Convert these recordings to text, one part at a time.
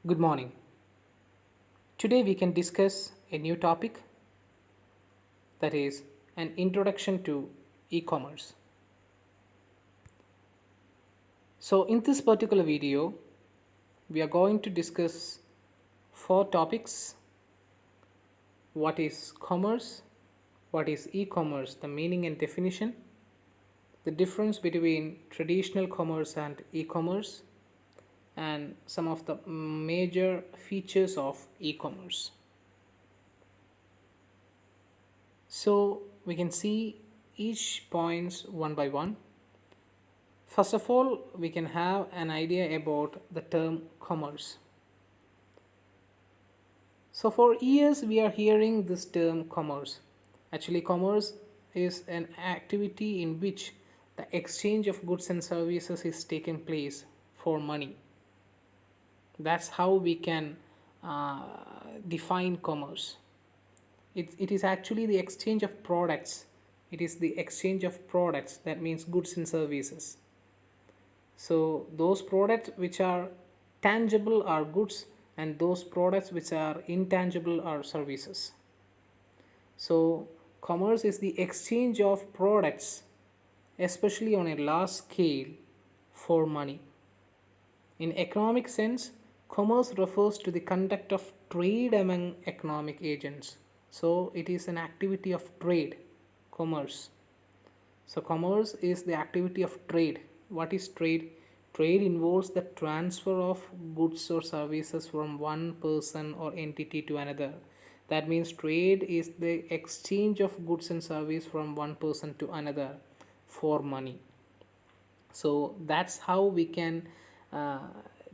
Good morning. Today we can discuss a new topic, that is an introduction to e-commerce. So in this particular video, we are going to discuss four topics: what is commerce, what is e-commerce, the meaning and definition, the difference between traditional commerce and e-commerce, and some of the major features of e-commerce. So we can see each points one by one. First of all, we can have an idea about the term commerce. So for years we are hearing this term commerce. Actually, commerce is an activity in which the exchange of goods and services is taking place for money. That's how we can uh, define commerce. It is actually the exchange of products. It is the exchange of products, that means goods and services. So those products which are tangible are goods, and those products which are intangible are services. So commerce is the exchange of products, especially on a large scale, for money. In economic sense, commerce refers to the conduct of trade among economic agents. So it is an activity of trade, commerce. So commerce is the activity of trade. What is trade? Trade involves the transfer of goods or services from one person or entity to another. That means trade is the exchange of goods and service from one person to another for money. So that's how we can uh,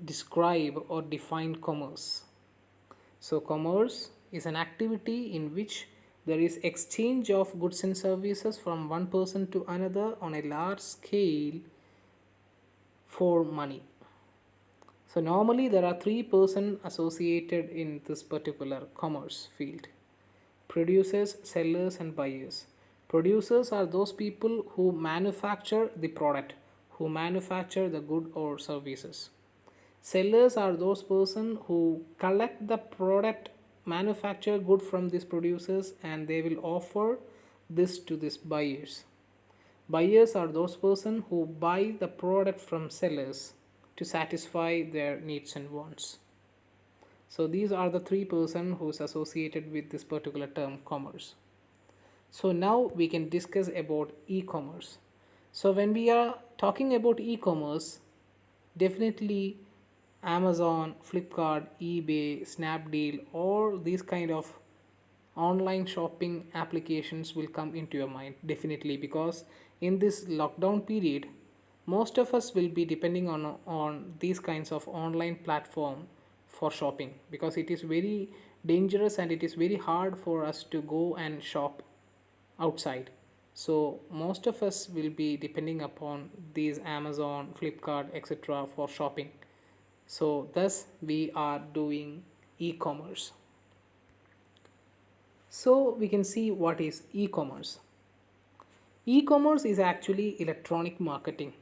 describe or define commerce. So commerce is an activity in which there is exchange of goods and services from one person to another on a large scale for money. So normally there are three persons associated in this particular commerce field: producers, sellers, and buyers. Producers are those people who manufacture the product, who manufacture the good or services. Sellers are those person who collect the product, manufacture good from these producers, and they will offer this to these buyers. Buyers are those person who buy the product from sellers to satisfy their needs and wants. So these are the three person who is associated with this particular term commerce. So now we can discuss about e-commerce. So when we are talking about e-commerce, definitely Amazon, Flipkart, eBay, Snapdeal, all these kind of online shopping applications will come into your mind, definitely, because in this lockdown period most of us will be depending on these kinds of online platform for shopping, because it is very dangerous and it is very hard for us to go and shop outside. So most of us will be depending upon these Amazon, Flipkart, etc. for shopping. So thus we are doing e-commerce. So we can see what is e-commerce. E-commerce is actually electronic marketing.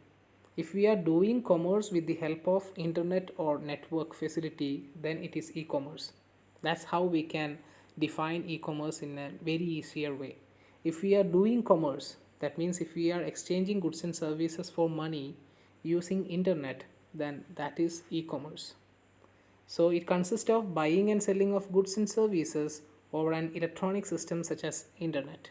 If we are doing commerce with the help of internet or network facility, then it is e-commerce. That's how we can define e-commerce in a very easier way. If we are doing commerce, that means if we are exchanging goods and services for money using internet, then that is e-commerce. So it consists of buying and selling of goods and services over an electronic system such as internet.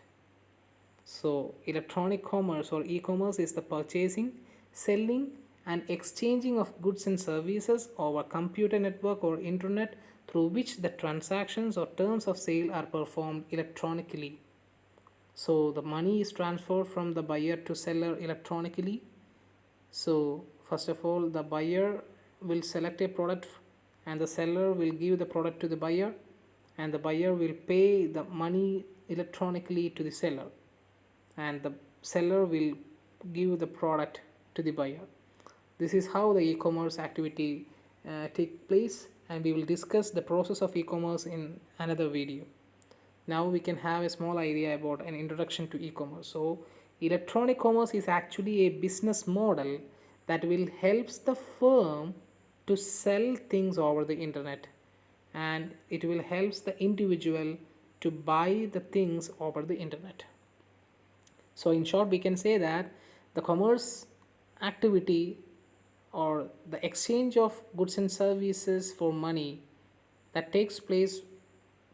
So electronic commerce or e-commerce is the purchasing, selling, and exchanging of goods and services over computer network or internet, through which the transactions or terms of sale are performed electronically. So the money is transferred from the buyer to seller electronically. So first of all, the buyer will select a product and the seller will give the product to the buyer, and the buyer will pay the money electronically to the seller, and the seller will give the product to the buyer. This is how the e-commerce activity take place, and we will discuss the process of e-commerce in another video. Now we can have a small idea about an introduction to e-commerce. So electronic commerce is actually a business model that will helps the firm to sell things over the internet, and it will help the individual to buy the things over the internet. So in short, we can say that the commerce activity or the exchange of goods and services for money that takes place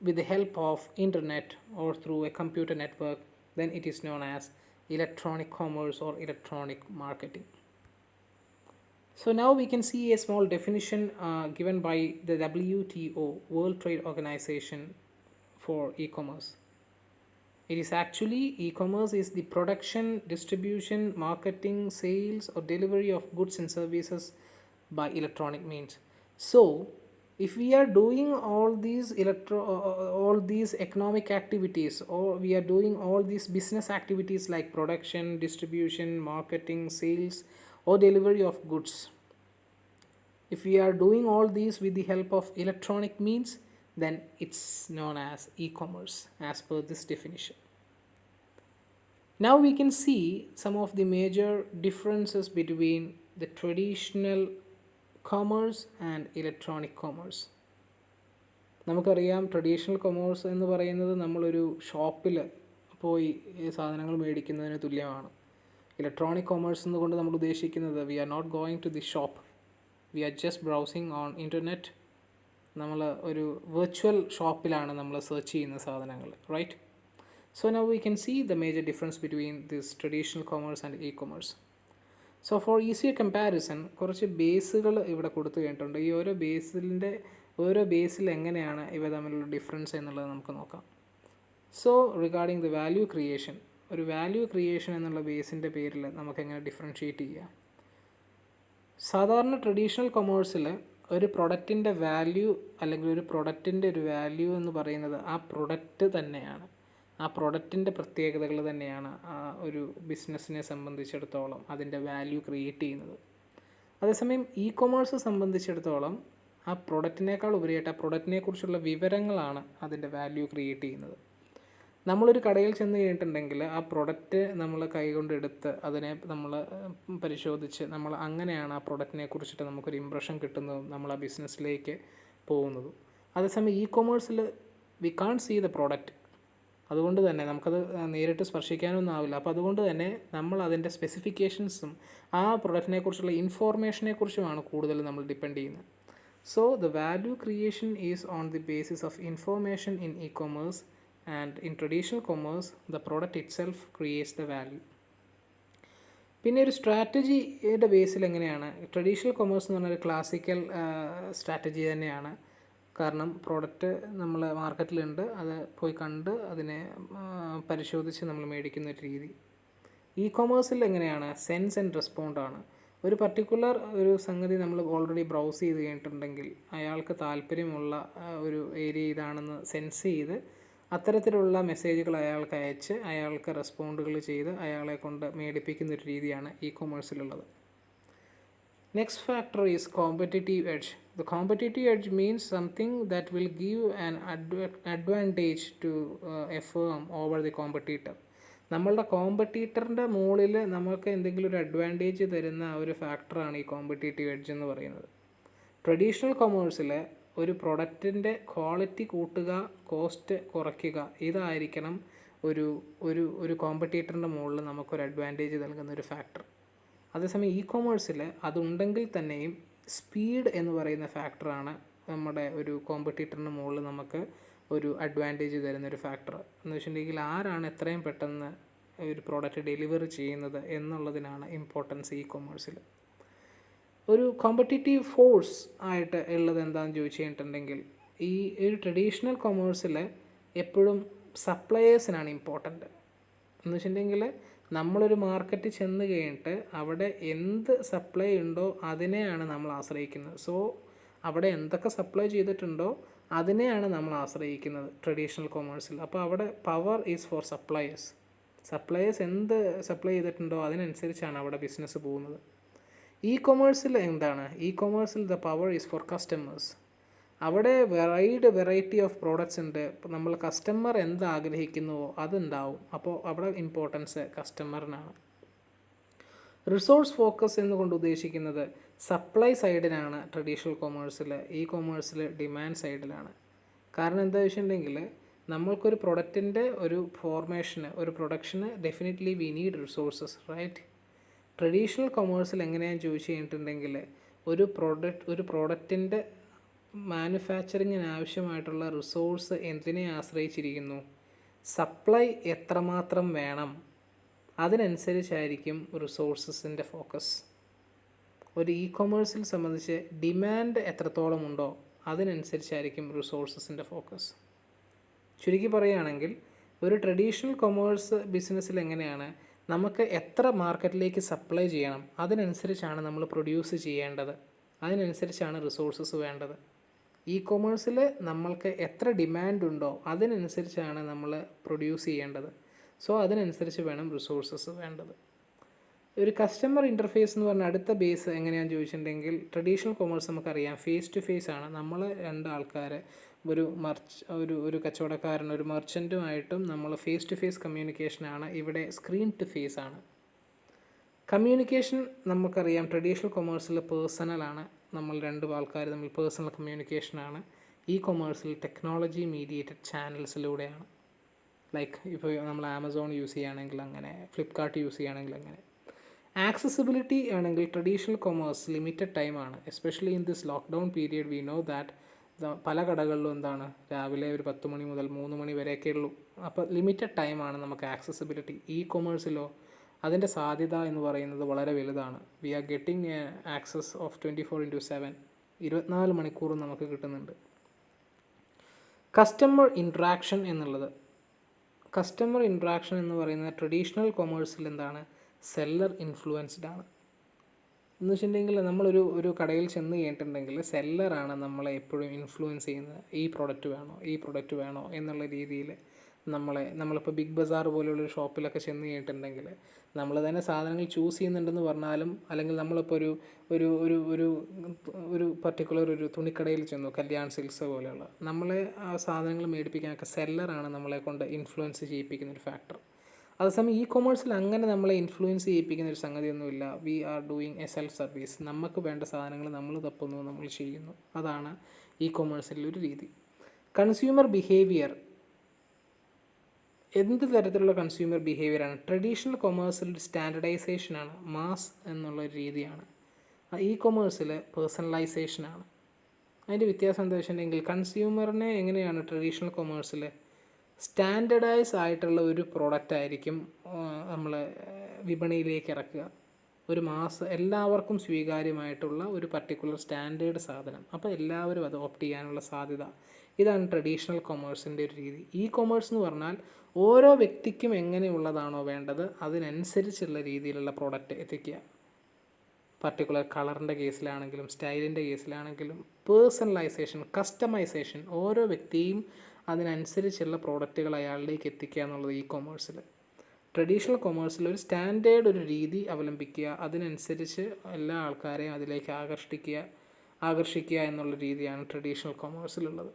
with the help of internet or through a computer network, then it is known as electronic commerce or electronic marketing. So now we can see a small definition given by the WTO, World Trade Organization, for e-commerce. It is actually, e-commerce is the production, distribution, marketing, sales or delivery of goods and services by electronic means. So if we are doing all these economic activities, or we are doing all these business activities like production, distribution, marketing, sales or delivery of goods, if we are doing all these with the help of electronic means, then it's known as e-commerce as per this definition. Now we can see some of the major differences between the traditional commerce and electronic commerce. നമുക്കറിയാം, traditional commerce എന്ന് പറയുന്നത് നമ്മളൊരു ഷോപ്പിൽ പോയി സാധനങ്ങൾ മേടിക്കുന്നതിന് തുല്യമാണ്. Electronic commerce എന്നുകൊണ്ട് നമ്മൾ ഉദ്ദേശിക്കുന്നത്, we are not going to the shop, we are just browsing on internet. നമ്മൾ ഒരു വെർച്വൽ ഷോപ്പിലാണ് നമ്മൾ സെർച്ച് ചെയ്യുന്ന സാധനങ്ങൾ, right? So now we can see the major difference between this traditional commerce and e-commerce. So for easier comparison, കുറച്ച് ബേസുകൾ ഇവിടെ കൊടുത്തു കഴിഞ്ഞിട്ടുണ്ട്. ഈ ഓരോ ബേസിൽ എങ്ങനെയാണ് ഇവ തമ്മിലുള്ള ഡിഫറൻസ് എന്നുള്ളത് നമുക്ക് നോക്കാം. So regarding the value creation, ഒരു വാല്യൂ ക്രിയേഷൻ എന്നുള്ള ബേസിൻ്റെ പേരിൽ നമുക്ക് എങ്ങനെ ഡിഫറൻഷ്യേറ്റ് ചെയ്യാം? സാധാരണ ട്രഡീഷണൽ കൊമേഴ്സിൽ ഒരു പ്രൊഡക്റ്റിൻ്റെ വാല്യൂ അല്ലെങ്കിൽ ഒരു പ്രൊഡക്റ്റിൻ്റെ ഒരു വാല്യൂ എന്ന് പറയുന്നത് ആ പ്രൊഡക്റ്റ് തന്നെയാണ്, ആ പ്രൊഡക്റ്റിൻ്റെ പ്രത്യേകതകൾ തന്നെയാണ് ആ ഒരു ബിസിനസ്സിനെ സംബന്ധിച്ചിടത്തോളം അതിൻ്റെ വാല്യൂ ക്രിയേറ്റ് ചെയ്യുന്നത്. അതേസമയം ഇ കൊമേഴ്സ് സംബന്ധിച്ചിടത്തോളം ആ പ്രൊഡക്റ്റിനേക്കാൾ ഉപരിയായിട്ട് ആ പ്രൊഡക്റ്റിനെ കുറിച്ചുള്ള വിവരങ്ങളാണ് അതിൻ്റെ വാല്യൂ ക്രിയേറ്റ് ചെയ്യുന്നത്. നമ്മളൊരു കടയിൽ ചെന്ന് കഴിഞ്ഞിട്ടുണ്ടെങ്കിൽ ആ പ്രൊഡക്റ്റ് നമ്മൾ കൈകൊണ്ട് എടുത്ത് അതിനെ നമ്മൾ പരിശോധിച്ച് നമ്മൾ അങ്ങനെയാണ് ആ പ്രൊഡക്റ്റിനെ കുറിച്ചിട്ട് നമുക്കൊരു ഇംപ്രഷൻ കിട്ടുന്നതും നമ്മൾ ആ ബിസിനസ്സിലേക്ക് പോകുന്നതും. അതേസമയം ഇ കൊമേഴ്സിൽ we can see the product, അതുകൊണ്ട് തന്നെ നമുക്കത് നേരിട്ട് സ്പർശിക്കാനൊന്നും ആവില്ല. അപ്പോൾ അതുകൊണ്ട് തന്നെ നമ്മൾ അതിൻ്റെ സ്പെസിഫിക്കേഷൻസും ആ പ്രൊഡക്റ്റിനെ കുറിച്ചുള്ള ഇൻഫോർമേഷനെ കുറിച്ചുമാണ് കൂടുതൽ നമ്മൾ ഡിപ്പെൻഡ് ചെയ്യുന്നത്. So the value creation is on the basis of information in E commerce, and in traditional commerce the product it self creates the value. പിന്നെ ഒരു സ്ട്രാറ്റജിയുടെ ബേസിൽ എങ്ങനെയാണ്, ട്രഡീഷണൽ കൊമേഴ്സ് എന്ന് പറഞ്ഞൊരു ക്ലാസിക്കൽ സ്ട്രാറ്റജി തന്നെയാണ്. കാരണം പ്രോഡക്റ്റ് നമ്മൾ മാർക്കറ്റിലുണ്ട്, അത് പോയി കണ്ട് അതിനെ പരിശോധിച്ച് നമ്മൾ മേടിക്കുന്ന ഒരു രീതി. ഇ കൊമേഴ്സിൽ എങ്ങനെയാണ്, സെൻസ് ആൻഡ് റെസ്പോണ്ടാണ്. ഒരു പർട്ടിക്കുലർ ഒരു സംഗതി നമ്മൾ ഓൾറെഡി ബ്രൗസ് ചെയ്ത് കഴിഞ്ഞിട്ടുണ്ടെങ്കിൽ അയാൾക്ക് താല്പര്യമുള്ള ഒരു ഏരിയ ഇതാണെന്ന് സെൻസ് ചെയ്ത് അത്തരത്തിലുള്ള മെസ്സേജുകൾ അയാൾക്ക് അയച്ച് അയാൾക്ക് റെസ്പോണ്ടുകൾ ചെയ്ത് അയാളെ കൊണ്ട് മേടിപ്പിക്കുന്ന ഒരു രീതിയാണ് E കൊമേഴ്സിലുള്ളത്. Next factor is competitive edge. The competitive edge means something that will give an advantage to a firm over the competitor. നമ്മളുടെ കോമ്പറ്റീറ്ററിൻ്റെ മുകളിൽ നമുക്ക് എന്തെങ്കിലും ഒരു അഡ്വാൻറ്റേജ് തരുന്ന ഒരു ഫാക്ടറാണ് ഈ കോമ്പറ്റീറ്റീവ് എഡ്ജ് എന്ന് പറയുന്നത്. ട്രഡീഷണൽ കൊമേഴ്സിൽ ഒരു പ്രൊഡക്റ്റിൻ്റെ ക്വാളിറ്റി കൂട്ടുക, കോസ്റ്റ് കുറയ്ക്കുക, ഇതായിരിക്കണം ഒരു ഒരു ഒരു കോമ്പറ്റീറ്ററിൻ്റെ മുകളിൽ നമുക്കൊരു അഡ്വാൻറ്റേജ് നൽകുന്ന ഒരു ഫാക്ടർ. അതേസമയം ഇ കൊമേഴ്സിൽ അതുണ്ടെങ്കിൽ തന്നെയും സ്പീഡ് എന്ന് പറയുന്ന ഫാക്ടറാണ് നമ്മുടെ ഒരു കോമ്പറ്റീറ്ററിന് മുകളിൽ നമുക്ക് ഒരു അഡ്വാൻറ്റേജ് തരുന്നൊരു ഫാക്ടർ. എന്ന് വെച്ചിട്ടുണ്ടെങ്കിൽ ആരാണ് എത്രയും പെട്ടെന്ന് ഒരു പ്രോഡക്റ്റ് ഡെലിവറി ചെയ്യുന്നത് എന്നുള്ളതിനാണ് ഇമ്പോർട്ടൻസ് ഇ കൊമേഴ്സിൽ. ഒരു കോമ്പറ്റീറ്റീവ് ഫോഴ്സ് ആയിട്ട് ഉള്ളത് എന്താണെന്ന് ചോദിച്ചു കഴിഞ്ഞിട്ടുണ്ടെങ്കിൽ ഈ ഒരു ട്രഡീഷണൽ കൊമേഴ്സിൽ എപ്പോഴും സപ്ലയേഴ്സിനാണ് ഇമ്പോർട്ടൻ്റ്. എന്ന് വെച്ചിട്ടുണ്ടെങ്കിൽ നമ്മളൊരു മാർക്കറ്റിൽ ചെന്ന് കഴിഞ്ഞിട്ട് അവിടെ എന്ത് സപ്ലൈ ഉണ്ടോ അതിനെയാണ് നമ്മൾ ആശ്രയിക്കുന്നത്. സോ അവിടെ എന്തൊക്കെ സപ്ലൈ ചെയ്തിട്ടുണ്ടോ അതിനെയാണ് നമ്മൾ ആശ്രയിക്കുന്നത് ട്രഡീഷണൽ കൊമേഴ്സിൽ. അപ്പോൾ അവിടെ power is for suppliers. Suppliers എന്ത് സപ്ലൈ ചെയ്തിട്ടുണ്ടോ അതിനനുസരിച്ചാണ് അവിടെ ബിസിനസ് പോകുന്നത്. ഇ കൊമേഴ്സിൽ എന്താണ്, ഇ കൊമേഴ്സിൽ the power is for customers. അവിടെ വെറൈറ്റി ഓഫ് പ്രോഡക്റ്റ്സ് ഉണ്ട്. ഇപ്പോൾ നമ്മൾ കസ്റ്റമർ എന്ത് ആഗ്രഹിക്കുന്നുവോ അതുണ്ടാവും. അപ്പോൾ അവിടെ ഇമ്പോർട്ടൻസ് കസ്റ്റമറിനാണ്. റിസോഴ്സ് ഫോക്കസ് എന്നുകൊണ്ട് ഉദ്ദേശിക്കുന്നത് സപ്ലൈ സൈഡിലാണ് ട്രഡീഷണൽ കൊമേഴ്സിൽ, ഇ കൊമേഴ്സിൽ ഡിമാൻഡ് സൈഡിലാണ്. കാരണം എന്താ വെച്ചിട്ടുണ്ടെങ്കിൽ നമ്മൾക്കൊരു പ്രൊഡക്റ്റിൻ്റെ ഒരു ഫോർമേഷന്, ഒരു പ്രൊഡക്ഷന് definitely we need resources, right? Traditional കൊമേഴ്സിൽ എങ്ങനെയാണെന്ന് ചോദിച്ചു കഴിഞ്ഞിട്ടുണ്ടെങ്കിൽ ഒരു പ്രോഡക്റ്റിൻ്റെ മാനുഫാക്ചറിങ്ങിന് ആവശ്യമായിട്ടുള്ള റിസോഴ്സ് എന്തിനെ ആശ്രയിച്ചിരിക്കുന്നു? സപ്ലൈ എത്രമാത്രം വേണം, അതിനനുസരിച്ചായിരിക്കും റിസോഴ്സസിൻ്റെ ഫോക്കസ്. ഒരു ഇ കൊമേഴ്സിൽ സംബന്ധിച്ച് ഡിമാൻഡ് എത്രത്തോളം ഉണ്ടോ അതിനനുസരിച്ചായിരിക്കും റിസോഴ്സസിൻ്റെ ഫോക്കസ്. ചുരുക്കി പറയുകയാണെങ്കിൽ ഒരു ട്രഡീഷണൽ കൊമേഴ്സ് ബിസിനസ്സിൽ എങ്ങനെയാണ്, നമുക്ക് എത്ര മാർക്കറ്റിലേക്ക് സപ്ലൈ ചെയ്യണം അതിനനുസരിച്ചാണ് നമ്മൾ പ്രൊഡ്യൂസ് ചെയ്യേണ്ടത്, അതിനനുസരിച്ചാണ് റിസോഴ്സസ് വേണ്ടത്. ഇ കൊമേഴ്സിൽ നമ്മൾക്ക് എത്ര ഡിമാൻഡ് ഉണ്ടോ അതിനനുസരിച്ചാണ് നമ്മൾ പ്രൊഡ്യൂസ് ചെയ്യേണ്ടത്. സോ അതിനനുസരിച്ച് വേണം റിസോഴ്സസ് വേണ്ടത്. ഒരു കസ്റ്റമർ ഇൻ്റർഫേസ് എന്ന് പറഞ്ഞാൽ അടുത്ത ബേസ് എങ്ങനെയാണെന്ന് ചോദിച്ചിട്ടുണ്ടെങ്കിൽ ട്രഡീഷണൽ കൊമേഴ്സ് നമുക്കറിയാം ഫേസ് ടു ഫേസ് ആണ്. നമ്മൾ രണ്ട് ആൾക്കാർ, ഒരു കച്ചവടക്കാരൻ ഒരു മെർച്ചൻറ്റുമായിട്ടും നമ്മൾ ഫേസ് ടു ഫേസ് കമ്മ്യൂണിക്കേഷനാണ്. ഇവിടെ സ്ക്രീൻ ടു ഫേസ് ആണ് കമ്മ്യൂണിക്കേഷൻ. നമുക്കറിയാം ട്രഡീഷണൽ കൊമേഴ്സിൽ പേഴ്സണലാണ്, നമ്മൾ രണ്ട് ആൾക്കാർ തമ്മിൽ പേഴ്സണൽ കമ്മ്യൂണിക്കേഷനാണ്. ഇ കൊമേഴ്സിൽ ടെക്നോളജി മീഡിയേറ്റഡ് ചാനൽസിലൂടെയാണ്. ലൈക്ക് ഇപ്പോൾ നമ്മൾ ആമസോൺ യൂസ് ചെയ്യുകയാണെങ്കിൽ അങ്ങനെ, ഫ്ലിപ്കാർട്ട് യൂസ് ചെയ്യുകയാണെങ്കിൽ അങ്ങനെ. ആക്സസിബിലിറ്റി ആണെങ്കിൽ ട്രഡീഷണൽ കൊമേഴ്സ് ലിമിറ്റഡ് ടൈമാണ്. Especially in this lockdown period we know that പല കടകളിലും എന്താണ് രാവിലെ ഒരു 10 മണി മുതൽ 3 മണി വരെയൊക്കെ ഉള്ളൂ. അപ്പോൾ ലിമിറ്റഡ് ടൈമാണ് നമുക്ക് ആക്സസിബിലിറ്റി. ഇ കൊമേഴ്സിലോ അതിൻ്റെ സാധ്യത എന്ന് പറയുന്നത് വളരെ വലുതാണ്. We are getting access of 24/7, 24 മണിക്കൂറും നമുക്ക് കിട്ടുന്നുണ്ട്. കസ്റ്റമർ ഇൻട്രാക്ഷൻ എന്ന് പറയുന്നത് ട്രഡീഷണൽ കൊമേഴ്സിൽ എന്താണ്, സെല്ലർ ഇൻഫ്ലുവൻസ്ഡ് ആണ്. എന്ന് വെച്ചിട്ടുണ്ടെങ്കിൽ ഒരു കടയിൽ ചെന്ന് കഴിഞ്ഞിട്ടുണ്ടെങ്കിൽ സെല്ലറാണ് നമ്മളെ എപ്പോഴും ഇൻഫ്ലുവൻസ് ചെയ്യുന്നത്. ഈ പ്രൊഡക്റ്റ് വേണോ എന്നുള്ള രീതിയിൽ നമ്മളിപ്പോൾ ബിഗ് ബസാർ പോലെയുള്ളൊരു ഷോപ്പിലൊക്കെ ചെന്ന് കഴിഞ്ഞിട്ടുണ്ടെങ്കിൽ നമ്മൾ തന്നെ സാധനങ്ങൾ ചൂസ് ചെയ്യുന്നുണ്ടെന്ന് പറഞ്ഞാലും, അല്ലെങ്കിൽ നമ്മളിപ്പോൾ ഒരു ഒരു ഒരു ഒരു പർട്ടിക്കുലർ ഒരു തുണിക്കടയിൽ ചെന്നു, കല്യാൺ സിൽക്സ് പോലെയുള്ള, നമ്മളെ ആ സാധനങ്ങൾ മേടിപ്പിക്കാനൊക്കെ സെല്ലറാണ് നമ്മളെ കൊണ്ട് ഇൻഫ്ലുവൻസ് ചെയ്യിപ്പിക്കുന്ന ഒരു ഫാക്ടർ. അതേസമയം ഇ കൊമേഴ്സിൽ അങ്ങനെ നമ്മളെ ഇൻഫ്ലുവൻസ് ചെയ്യിപ്പിക്കുന്ന ഒരു സംഗതിയൊന്നുമില്ല. We are doing a self service. നമുക്ക് വേണ്ട സാധനങ്ങൾ നമ്മൾ തപ്പുന്നു, നമ്മൾ ചെയ്യുന്നു. അതാണ് ഇ കൊമേഴ്സിലെ ഒരു രീതി. കൺസ്യൂമർ ബിഹേവിയർ, എന്ത് തരത്തിലുള്ള കൺസ്യൂമർ ബിഹേവിയറാണ്? ട്രഡീഷണൽ കൊമേഴ്സിൽ സ്റ്റാൻഡർഡൈസേഷനാണ്, മാസ് എന്നുള്ള രീതിയാണ്. ഇ കൊമേഴ്സിൽ പേഴ്സണലൈസേഷനാണ്. അതിൻ്റെ വ്യത്യാസം എന്താ വെച്ചിട്ടുണ്ടെങ്കിൽ കൺസ്യൂമറിനെ എങ്ങനെയാണ് ട്രഡീഷണൽ കൊമേഴ്സിൽ സ്റ്റാൻഡർഡൈസ് ആയിട്ടുള്ള ഒരു പ്രോഡക്റ്റ് ആയിരിക്കും നമ്മൾ വിപണിയിലേക്ക് ഇറക്കുക. ഒരു എല്ലാവർക്കും സ്വീകാര്യമായിട്ടുള്ള ഒരു പർട്ടിക്കുലർ സ്റ്റാൻഡേർഡ് സാധനം. അപ്പോൾ എല്ലാവരും അത് ഓപ്റ്റ് ചെയ്യാനുള്ള സാധ്യത. ഇതാണ് ട്രഡീഷണൽ കൊമേഴ്സിൻ്റെ ഒരു രീതി. ഇ കൊമേഴ്സ് എന്ന് പറഞ്ഞാൽ ഓരോ വ്യക്തിക്കും എങ്ങനെയുള്ളതാണോ വേണ്ടത് അതിനനുസരിച്ചുള്ള രീതിയിലുള്ള പ്രോഡക്റ്റ് എത്തിക്കുക. പർട്ടിക്കുലർ കളറിൻ്റെ കേസിലാണെങ്കിലും സ്റ്റൈലിൻ്റെ കേസിലാണെങ്കിലും പേഴ്സണലൈസേഷൻ, കസ്റ്റമൈസേഷൻ, ഓരോ വ്യക്തിയും അതിനനുസരിച്ചുള്ള പ്രോഡക്റ്റുകൾ അയാളിലേക്ക് എത്തിക്കുക എന്നുള്ളത് ഇ കൊമേഴ്സിൽ. ട്രഡീഷണൽ കൊമേഴ്സിൽ ഒരു സ്റ്റാൻഡേർഡ് ഒരു രീതി അവലംബിക്കുക, അതിനനുസരിച്ച് എല്ലാ ആൾക്കാരെയും അതിലേക്ക് ആകർഷിക്കുക എന്നുള്ള രീതിയാണ് ട്രഡീഷണൽ കൊമേഴ്സിലുള്ളത്.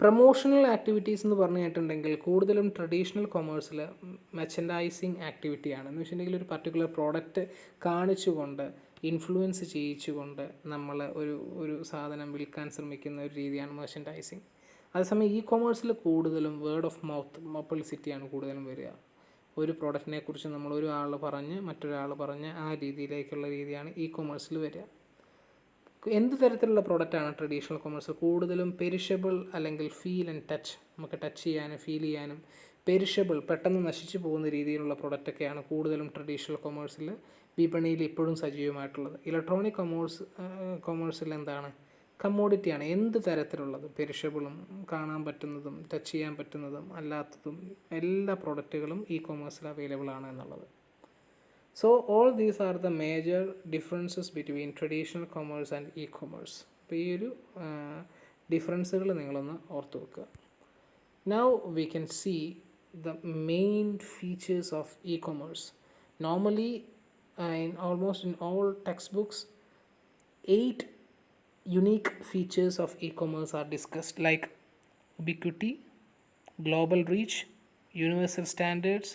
പ്രൊമോഷണൽ ആക്ടിവിറ്റീസ് എന്ന് പറഞ്ഞു കേട്ടിട്ടുണ്ടെങ്കിൽ കൂടുതലും ട്രഡീഷണൽ കൊമേഴ്സിൽ മെർച്ചൻഡൈസിങ് ആക്ടിവിറ്റിയാണ്. എന്ന് വെച്ചിട്ടുണ്ടെങ്കിൽ ഒരു പർട്ടിക്കുലർ പ്രോഡക്റ്റ് കാണിച്ചുകൊണ്ട്, ഇൻഫ്ലുവൻസ് ചെയ്യിച്ചുകൊണ്ട് നമ്മൾ ഒരു സാധനം വിൽക്കാൻ ശ്രമിക്കുന്ന ഒരു രീതിയാണ് മെർച്ചൻഡൈസിങ്. അതേസമയം ഇ കൊമേഴ്സിൽ കൂടുതലും വേർഡ് ഓഫ് മൗത്ത് പബ്ലിസിറ്റിയാണ് കൂടുതലും വരിക. ഒരു പ്രോഡക്റ്റിനെ കുറിച്ച് മറ്റൊരാൾ പറഞ്ഞ് ആ രീതിയിലേക്കുള്ള രീതിയാണ് ഇ കൊമേഴ്സിൽ വരിക. എന്ത് തരത്തിലുള്ള പ്രോഡക്റ്റാണ് ട്രഡീഷണൽ കൊമേഴ്സിൽ? കൂടുതലും പെരിഷബിൾ അല്ലെങ്കിൽ ഫീൽ ആൻഡ് ടച്ച്, നമുക്ക് ടച്ച് ചെയ്യാനും ഫീൽ ചെയ്യാനും, പെരിഷബിൾ പെട്ടെന്ന് നശിച്ചു പോകുന്ന രീതിയിലുള്ള പ്രൊഡക്റ്റൊക്കെയാണ് കൂടുതലും ട്രഡീഷണൽ കൊമേഴ്സിൽ വിപണിയിൽ ഇപ്പോഴും സജീവമായിട്ടുള്ളത്. ഇലക്ട്രോണിക് കൊമേഴ്സിൽ എന്താണ്, കമ്മോഡിറ്റിയാണ്. എന്ത് തരത്തിലുള്ളതും പെരിഷബിളും കാണാൻ പറ്റുന്നതും ടച്ച് ചെയ്യാൻ പറ്റുന്നതും അല്ലാത്തതും എല്ലാ പ്രോഡക്റ്റുകളും ഇ കൊമേഴ്സിൽ അവൈലബിൾ ആണ് എന്നുള്ളത്. So all these are the major differences between traditional commerce and e-commerce. അപ്പോൾ ഈ ഒരു ഡിഫറൻസുകൾ നിങ്ങളൊന്ന് ഓർത്ത് വെക്കുക. Now we can see the main features of e-commerce. Normally in all textbooks 8 unique features of e-commerce are discussed, like ubiquity, global reach, universal standards,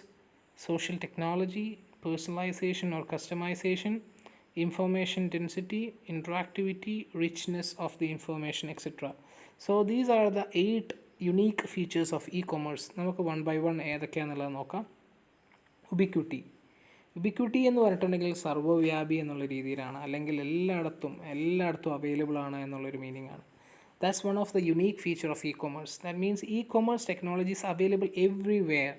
social technology, personalization or customization, information density, interactivity, richness of the information, etc. So these are the 8 unique features of e-commerce. നമുക്ക് one by one ഏതൊക്കെയാണെന്നുള്ളത് നോക്കാം. ഉബിക്വിറ്റി. ഉബിക്വിറ്റി എന്ന് പറഞ്ഞിട്ടുണ്ടെങ്കിൽ സർവ്വവ്യാപി എന്നുള്ള രീതിയിലാണ്, അല്ലെങ്കിൽ എല്ലായിടത്തും available ആണ് എന്നുള്ളൊരു മീനിങ് ആണ്. That's one of the unique feature of e-commerce. That means e-commerce technology is available everywhere.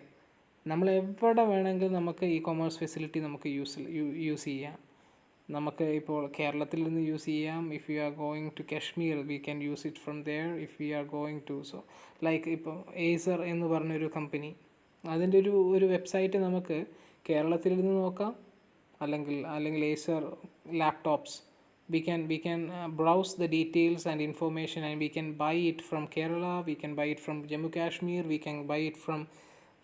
നമ്മൾ എവിടെ വേണമെങ്കിലും നമുക്ക് e-commerce ഫെസിലിറ്റി നമുക്ക് യൂസ് ചെയ്യാം. നമുക്ക് ഇപ്പോൾ കേരളത്തിൽ നിന്ന് യൂസ് ചെയ്യാം. If you are going to Kashmir we can use it from there. If you are going to like ഇപ്പോൾ ഏസർ എന്ന് പറഞ്ഞൊരു കമ്പനി, അതിൻ്റെ ഒരു വെബ്സൈറ്റ് നമുക്ക് കേരളത്തിൽ നിന്ന് നോക്കാം, അല്ലെങ്കിൽ Acer laptops we can browse the details and information, and we can buy it from Kerala, we can buy it from Jammu Kashmir, we can buy it from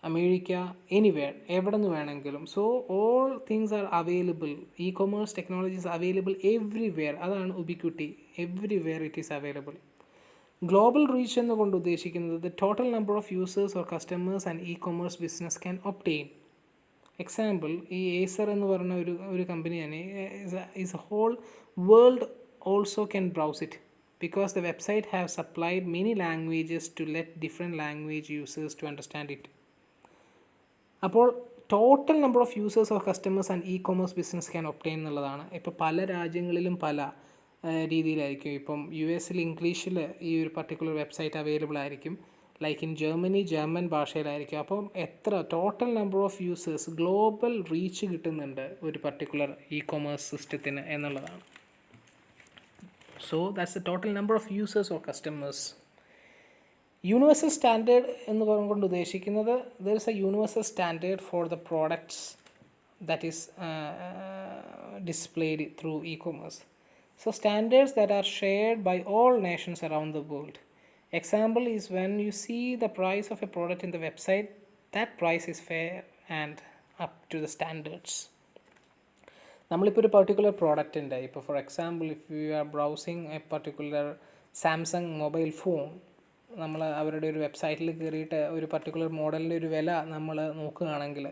America, anywhere, എവിടെ നിന്ന് വേണമെങ്കിലും. So all things are available. E-commerce technology is available everywhere. അതാണ് ubiquity. Everywhere it is available. Global reach എന്നുകൊണ്ട് ഉദ്ദേശിക്കുന്നത് the total number of users or customers and e-commerce business can obtain. Example, ഈ Acer എന്ന് പറഞ്ഞ ഒരു കമ്പനിയാണ്, is a whole world also can browse it because the website have supplied many languages to let different language users to understand it. അപ്പോൾ total number of users of customers and e-commerce business can obtain എന്നുള്ളതാണ്. ഇപ്പോൾ പല രാജ്യങ്ങളിലും പല രീതിയിലായിരിക്കും. ഇപ്പം US ഇംഗ്ലീഷിൽ ഈ ഒരു പർട്ടിക്കുലർ വെബ്സൈറ്റ് അവൈലബിൾ ആയിരിക്കും. ലൈക്ക് ഇൻ ജർമ്മനി ജർമ്മൻ ഭാഷയിലായിരിക്കും. അപ്പം എത്ര total number of users, global reach കിട്ടുന്നുണ്ട് ഒരു പർട്ടിക്കുലർ ഇ-കൊമേഴ്സ് സിസ്റ്റത്തിന് എന്നുള്ളതാണ്. So that's the total number of users or customers. Universal standard എന്ന് പറഞ്ഞുകൊണ്ട് ഉദ്ദേശിക്കുന്നത് there is a universal standard for the products that is displayed through e-commerce. So standards that are shared by all nations around the world. Example is when you see the price of a product in the website, that price is fair and up to the standards. നമ്മളിപ്പോൾ ഒരു particular product ഉണ്ട്. ഇപ്പോൾ for example if you R browsing A particular Samsung mobile phone, നമ്മൾ അവരുടെ ഒരു വെബ്സൈറ്റിൽ കയറിയിട്ട് ഒരു പർട്ടിക്കുലർ മോഡലിൻ്റെ ഒരു വില നമ്മൾ നോക്കുകയാണെങ്കിൽ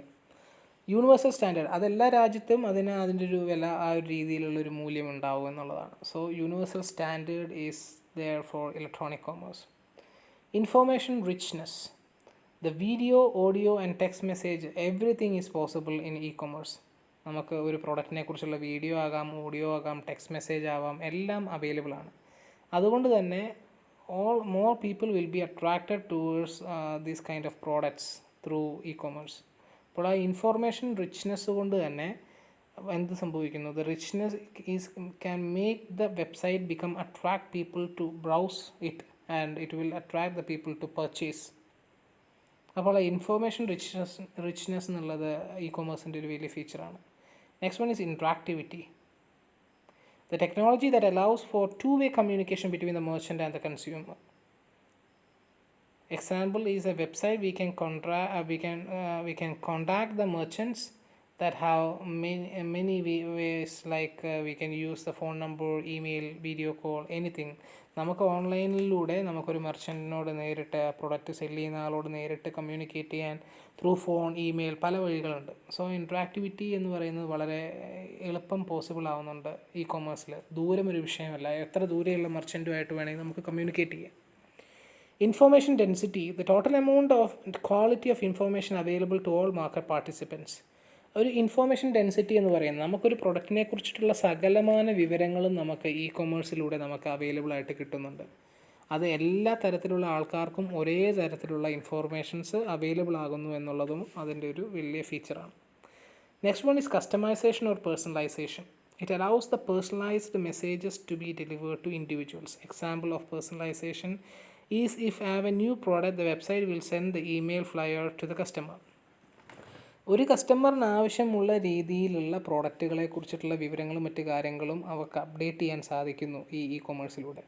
യൂണിവേഴ്സൽ സ്റ്റാൻഡേർഡ്, അതെല്ലാ രാജ്യത്തും അതിൻ്റെ ഒരു വില ആ ഒരു രീതിയിലുള്ളൊരു മൂല്യം ഉണ്ടാവും എന്നുള്ളതാണ്. So universal standard is there for electronic commerce. Information richness. The video, audio and text message, everything is possible in e-commerce. നമുക്ക് ഒരു പ്രോഡക്റ്റിനെ കുറിച്ചുള്ള വീഡിയോ ആകാം, ഓഡിയോ ആകാം, ടെക്സ്റ്റ് മെസ്സേജ് ആവാം, എല്ലാം അവൈലബിൾ ആണ്. അതുകൊണ്ട് തന്നെ more people will be attracted towards these kind of products through e-commerce. അപ്പോൾ ആ ഇൻഫോർമേഷൻ റിച്ച്നെസ് കൊണ്ട് തന്നെ എന്ത് സംഭവിക്കുന്നു, the richness can make the website become attract people to browse it and it will attract the people to purchase. അപ്പോൾ ആ information richness എന്നുള്ളത് ഇ-കൊമേഴ്സിൻ്റെ ഒരു വലിയ ഫീച്ചറാണ്. Next one is interactivity. The technology that allows for two-way communication between the merchant and the consumer. Example is a website we can contact the merchants that have many ways, like we can use the phone number, email, video call, anything. നമുക്ക് ഓൺലൈനിലൂടെ നമുക്കൊരു മെർച്ചൻറ്റിനോട് നേരിട്ട് product cell ചെയ്യുന്ന ആളോട് നേരിട്ട് communicate ചെയ്യാൻ through phone, email, പല വഴികളുണ്ട്. സോ ഇൻട്രാക്ടിവിറ്റി എന്ന് പറയുന്നത് വളരെ എളുപ്പം പോസിബിൾ ആവുന്നുണ്ട് ഇ-കൊമേഴ്സിൽ. ദൂരം ഒരു വിഷയമല്ല, എത്ര ദൂരെയുള്ള മെർച്ചൻറ്റുമായിട്ട് വേണമെങ്കിൽ നമുക്ക് കമ്മ്യൂണിക്കേറ്റ് ചെയ്യാം. Information density, the total amount of quality of information available to all market participants. ഒരു ഇൻഫോർമേഷൻ ഡെൻസിറ്റി എന്ന് പറയുന്നത് നമുക്കൊരു പ്രൊഡക്റ്റിനെ കുറിച്ചിട്ടുള്ള സകലമാന വിവരങ്ങളും നമുക്ക് ഇ-കൊമേഴ്സിലൂടെ നമുക്ക് അവൈലബിൾ ആയിട്ട് കിട്ടുന്നുണ്ട്. അത് എല്ലാ തരത്തിലുള്ള ആൾക്കാർക്കും ഒരേ തരത്തിലുള്ള ഇൻഫോർമേഷൻസ് അവൈലബിൾ ആകുന്നു എന്നുള്ളതും അതിൻ്റെ ഒരു വലിയ ഫീച്ചറാണ്. Next one is customisation or personalisation. It allows the personalized messages to be delivered to individuals. Example of personalization is if I have a new product, the website will send the email flyer to the customer. ഒരു കസ്റ്റമറിന് ആവശ്യമുള്ള രീതിയിലുള്ള പ്രോഡക്റ്റുകളെ കുറിച്ചിട്ടുള്ള വിവരങ്ങളും മറ്റു കാര്യങ്ങളും അവർക്ക് update ചെയ്യാൻ സാധിക്കുന്നു ഈ ഇ-കൊമേഴ്സിലൂടെ.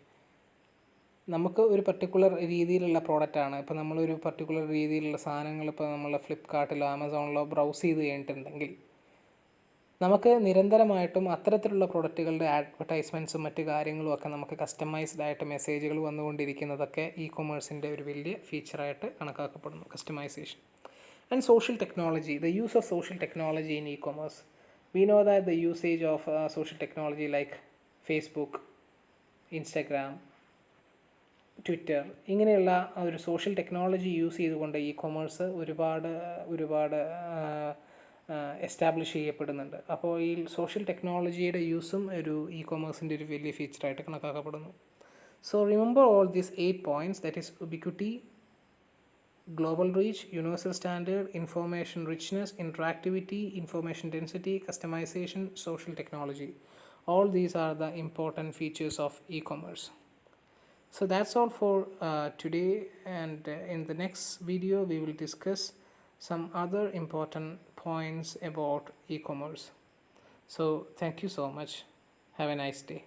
നമുക്ക് ഒരു പർട്ടിക്കുലർ രീതിയിലുള്ള പ്രോഡക്റ്റാണ്, ഇപ്പോൾ നമ്മളൊരു പർട്ടിക്കുലർ രീതിയിലുള്ള സാധനങ്ങൾ ഇപ്പോൾ നമ്മൾ ഫ്ലിപ്കാർട്ടിലോ ആമസോണിലോ ബ്രൗസ് ചെയ്ത് കഴിഞ്ഞിട്ടുണ്ടെങ്കിൽ നമുക്ക് നിരന്തരമായിട്ടും അത്തരത്തിലുള്ള പ്രൊഡക്റ്റുകളുടെ അഡ്വർടൈസ്മെൻറ്റ്സും മറ്റു കാര്യങ്ങളും ഒക്കെ നമുക്ക് കസ്റ്റമൈസ്ഡ് ആയിട്ട് മെസ്സേജുകൾ വന്നുകൊണ്ടിരിക്കുന്നതൊക്കെ ഇ-കൊമേഴ്സിൻ്റെ ഒരു വലിയ ഫീച്ചറായിട്ട് കണക്കാക്കപ്പെടുന്നു, customisation. And social technology, the use of social technology in e-commerce. We know that the usage of social technology like Facebook, Instagram, Twitter ഇങ്ങനെയുള്ള ഒരു സോഷ്യൽ ടെക്നോളജി യൂസ് ചെയ്തുകൊണ്ട് ഇ കൊമേഴ്സ് ഒരുപാട് എസ്റ്റാബ്ലിഷ് ചെയ്യപ്പെടുന്നുണ്ട്. അപ്പോൾ ഈ സോഷ്യൽ ടെക്നോളജിയുടെ യൂസും ഒരു ഇ കൊമേഴ്സിൻ്റെ ഒരു വലിയ ഫീച്ചറായിട്ട് കണക്കാക്കപ്പെടുന്നു. So remember all these 8 points, that is ubiquity, global reach, universal standard, information richness, interactivity, information density, customization, social technology. All these are the important features of e-commerce. So that's all for today, and in the next video we will discuss some other important points about e-commerce. So thank you so much. Have a nice day.